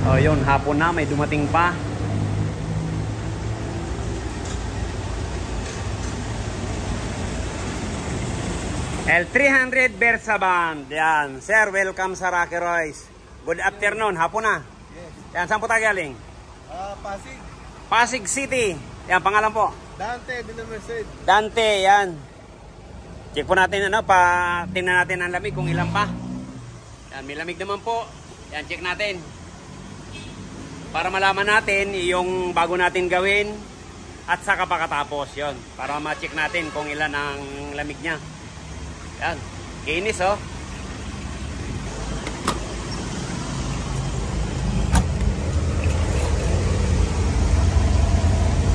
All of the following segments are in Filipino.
O yun, hapon na, may dumating pa. L300 Bersaban. Yan. Sir, welcome sa Rocky Royce. Good afternoon. Hapon na. Yes. Yan, saan po tayo galing? Pasig. Pasig City. Yan, pangalan po? Dante de la Merced. Dante, yan. Check po natin, tingnan natin ang lamig kung ilan pa. Yan, may lamig naman po. Yan, check natin. Para malaman natin yung bago natin gawin at saka pakatapos. Yon, para ma-check natin kung ilan ang lamig niya. Yan, kinis oh.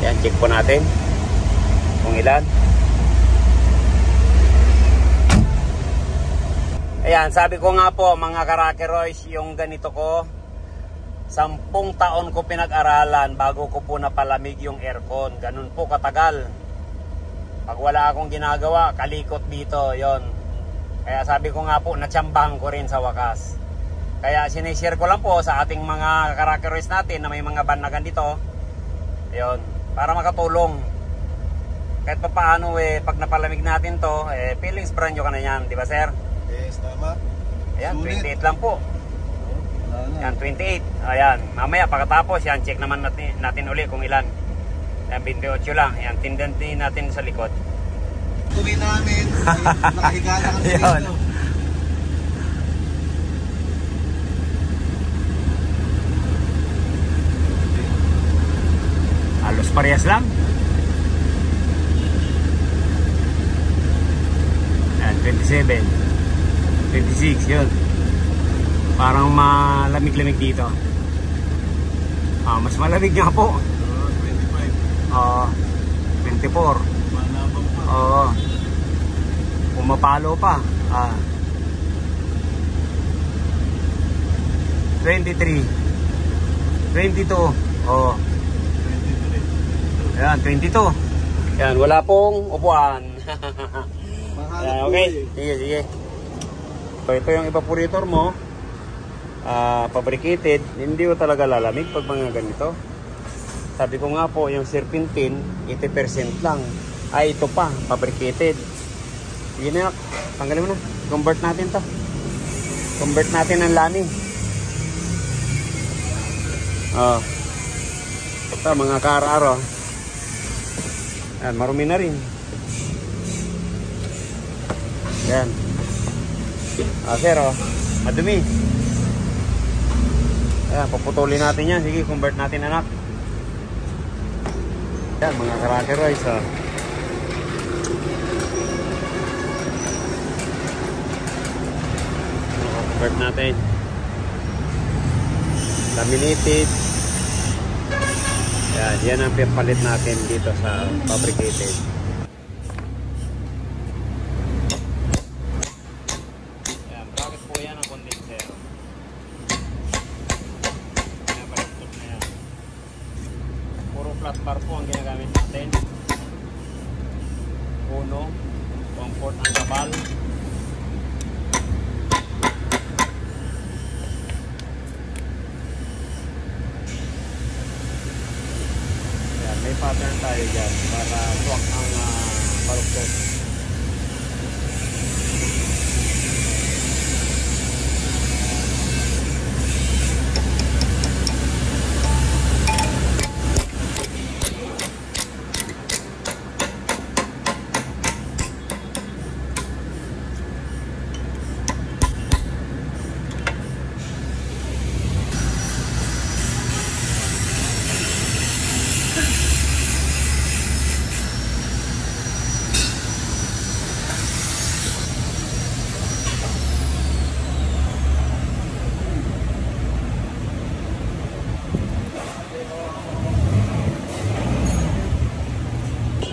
Yan, check po natin kung ilan. Ayan, sabi ko nga po mga ka-Rocky Royce, yung ganito ko, 10 taon ko pinag-aralan bago ko po napalamig yung aircon. Ganun po katagal. Pag wala akong ginagawa, kalikot dito, yon. Kaya sabi ko nga po, natsambahan ko rin sa wakas. Kaya sinishare ko lang po sa ating mga ka-Rocky Royce natin na may mga van na ganito, yon, para makatulong. Kahit pa paano pag napalamig natin to, feelings brand nyo ka na yan, di ba sir? Yes, tama. Ayan, Sulit. 28 lang po. Yan, 28. Ayan, mamaya pagkatapos, yan, check naman natin uli kung ilan. Yan, 28 lang. Yan, tindan din natin sa likod. Tuloy namin, nakahiga na kami dito. Halos parehas lang. Yan, 27. 26, yun. Parang malamig-lamig dito. Mas malamig nga po. 25. 24. Manabang pa. Pumapalo pa. 23. 22. 23. Ayan, 22. Ayan, wala pong upuan. Mahalap okay, po sige, sige. So, ito yung evaporator mo. Fabricated. Hindi ko talaga lalamig pag mga ganito. Sabi ko nga po, yung serpentine, 80% lang. Ito pa, fabricated. Sige na, tanggalin mo na. Convert natin to. Convert natin ang lamig. Ito, mga kaar-aro. Ayan, marumi na rin. Ayan. Sir, madumi. Ayan, paputulin natin yan. Sige, convert natin anak. Ayan, mga ka-Rocky Royce. Convert natin. Laminated. Ayan, yan ang papalit natin dito sa fabricated. Ayan, bracket po yan ang condenser. Ayan, balistop na yan. Puro flat bar po ang ginagamit natin. Uno, comfort ang kabal. May pattern tayo dyan para swak ang baluktot.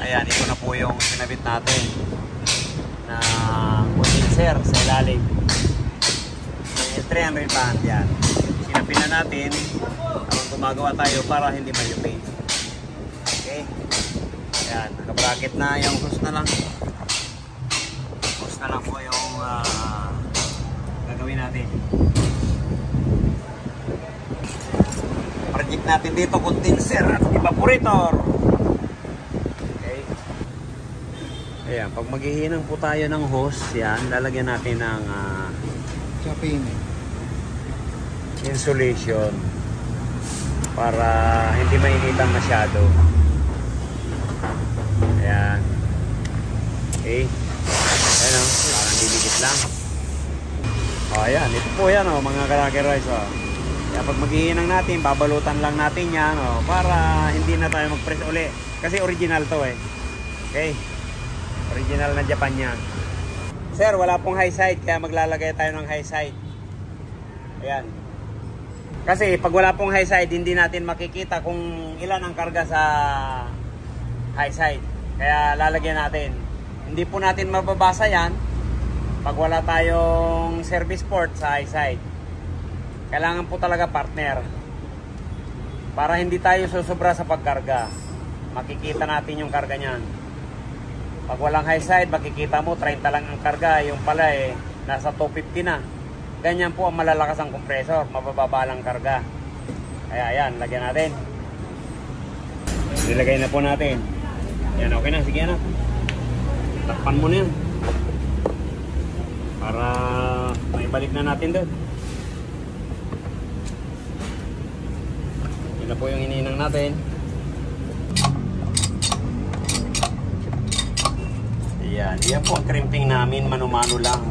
Ayan, ito na po yung sinabit natin na condenser sa ilalim. May 300 band yan. Sinapin na natin habang gumagawa tayo para hindi malupit. Okay. Ayan, naka-bracket na yung hose na lang. Hose na lang po yung gagawin natin. natin dito, condenser at evaporator. Okay. Ayan, pag maghihinang po tayo ng hose, yan, lalagyan natin ng Chapin. insulation para hindi mainitan masyado. Ayan. Okay. Ayan o, parang didikit lang. O ayan, ito po yan o mga ka-Rocky Royce o. Kaya pag maghihinang natin, babalutan lang natin yan o, para hindi na tayo mag-press uli. Kasi original to eh. Okay. Original na Japan yan. Sir, wala pong high side, kaya maglalagay tayo ng high side. Ayan. Kasi pag wala pong high side, hindi natin makikita kung ilan ang karga sa high side. Kaya lalagyan natin. Hindi po natin mababasa yan pag wala tayong service port sa high side. Kailangan po talaga partner. Para hindi tayo susobra sa pagkarga. Makikita natin yung karga niyan. Pag walang high side, makikita mo 30 lang ang karga. Yung pala eh, nasa 250 na. Ganyan po ang malalakas ang compressor, mabababa lang karga. Kaya ayan, lagyan natin. Nilagay na po natin. Yan, okay na, sige na. Takpan mo na yan. Para may balik na natin doon. Yan na po yung iniinang natin. Yan, yan po ang crimping namin, mano-mano lang.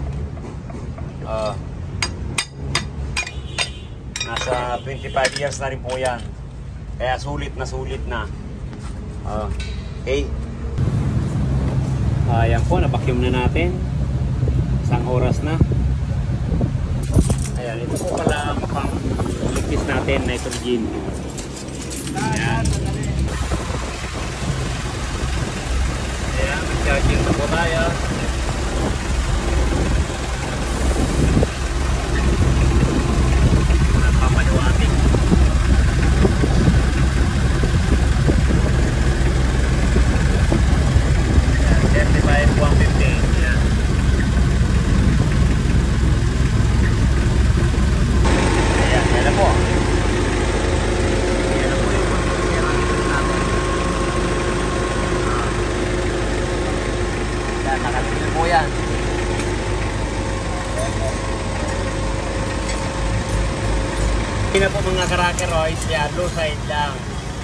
Nasa 25 years na rin po yan. Kaya sulit na. Okay. Ayan po, na-vacuum na natin. Isang oras na. Ayan, ito po pala ang pang-ligtis natin, nitrogen. Ayan. Ayan, mag-charging na po tayo. Papaliwating. Ayan, 35, 150. Ayan. Ayan, yan na po. Yan na po yung pagkakirang natin. Ayan, nakatigil po yan. Hindi na po mga ka-Rocky Royce, yan, low side lang.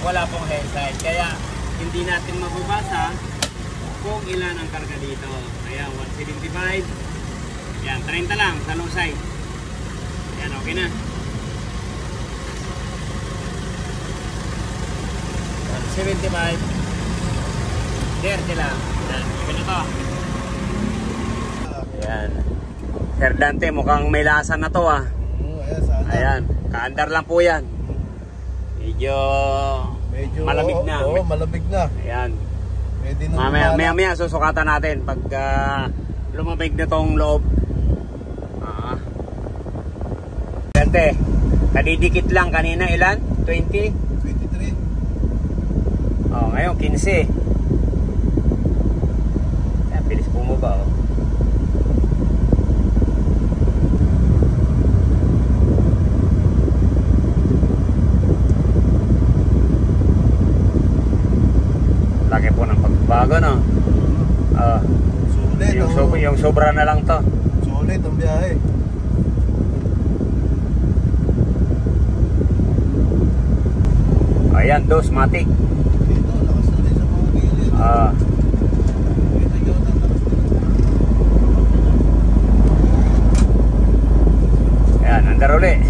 Wala pong high side. Kaya hindi natin mababasa kung ilan ang karga dito. Ayan, 175. Yan, 30 lang sa low side. Yan, okay na. 175. 30 lang. Yan, okay na to. Ayan. Sir Dante, mukhang may lasan na to ah. Ayan, kaandar lang po yan. Medyo malamig na. Oo, malamig na. Ayan. Maya susukatan natin pag lumamig na tong loob. Dante, kadidikit lang kanina ilan? 20? 23. Oh, ngayon 15. Ayan, bilis bumaba oh. Laki po ng pagbabago, no? Sulit. Yung sobra na lang to. Sulit ang biyahe. Ayan, dos, matik. Dito, lakas na rin sa mga gilid. Ayan, andar uli.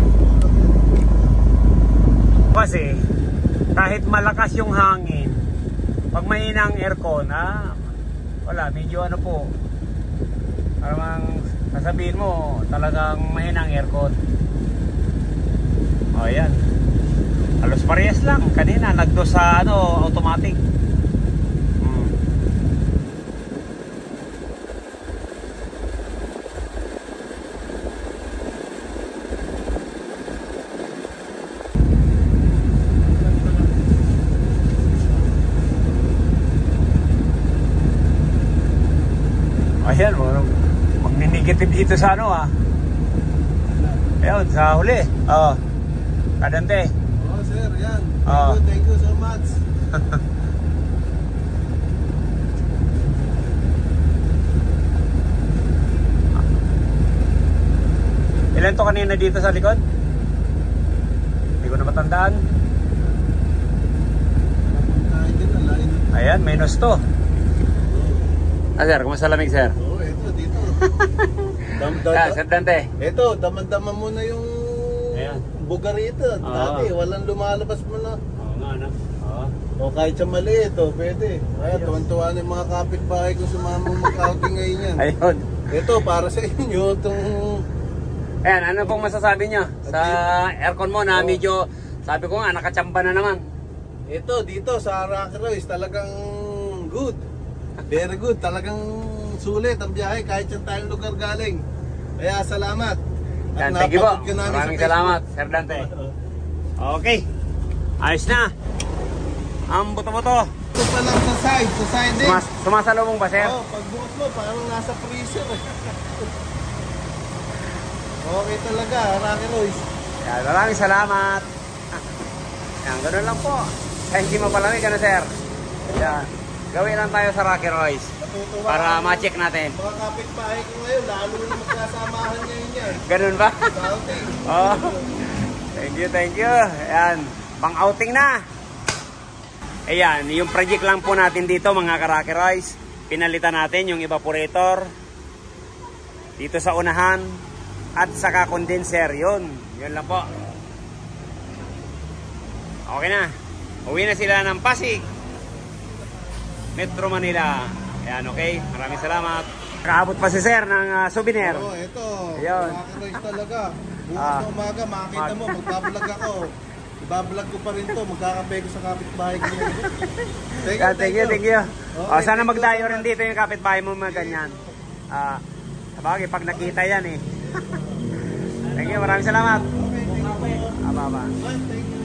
Kasi, kahit malakas yung hangin, pag mahina ang aircon, wala, medyo ano po, parang sasabihin mo, talagang mahina ang aircon. O, ayan. Halos parehas lang. Kanina, nagdo sa automatic. Ayan, magni-negative dito sa Ayun, sa huli. Kadante. Oo, sir. sir, yan. Oo. Thank you so much. Ilan to kanina dito sa likod? Hindi ko na matandaan. Kain din na, lain. Ayan, menos to. Ah, sir, kumusta lamig, sir? Oo, ito, dito. Sir Dante. Ito, daman-daman mo na yung Ayan. buga rito. Dati, walang lumalabas mo na. Oo nga, no? Oo. O kahit sa maliit, pwede. Ayan, tuwan-tuwa na yung mga kapitbahay ko sumama mag-outing ngayon yan. Ayun. Ito, para sa inyo, itong... Ayan, ano pong masasabi nyo sa aircon mo na medyo, sabi ko nga, nakachamba na naman. Ito, dito sa Rocky Royce, talagang good. Very good. Talagang sulit ang biyahe kahit saan tayong lugar galing. Kaya salamat. Yan, thank you po. napapag ka namin sa Maraming Facebook. salamat, Sir Dante. Okay. Ayos na. Ang buto-buto. Ito pa lang sa side din. Sumasalubong ba, sir? Oh, pagbukas mo, parang nasa freezer. Okay talaga, Rocky Royce. Yan, maraming salamat. Yan, ganun lang po. Kahit hindi mapalamig, ano, sir? Yan. Gawin lang tayo sa Rocky Royce Natutuwa para kami. ma-check natin. Mga kapitbahay ko ngayon, lalo na magkasamahan ngayon yan. Ganun ba? Sa outing. Oh. Thank you. Ayan, pang-outing na. Ayan, yung project lang po natin dito, mga ka-Rocky Royce. Pinalitan natin yung evaporator dito sa unahan at saka condenser. Yun lang po. Okay na. Uwi na sila ng Pasig, Metro Manila. Ayan, okay. Maraming salamat. Kaabot pa si sir ng souvenir. Oo, ito. Ayun. Rocky Royce talaga. Bukas na umaga, makakita mo, magbablog ako. Ibablog ko pa rin to, magkakape ko sa kapitbahay ko. Thank you. Okay, Sana thank you magdayo so rin much. dito yung kapitbahay mo mga ganyan. Sabagay, pag nakita yan eh. Thank you, maraming salamat. Okay, thank you. Aba. Bye, thank you.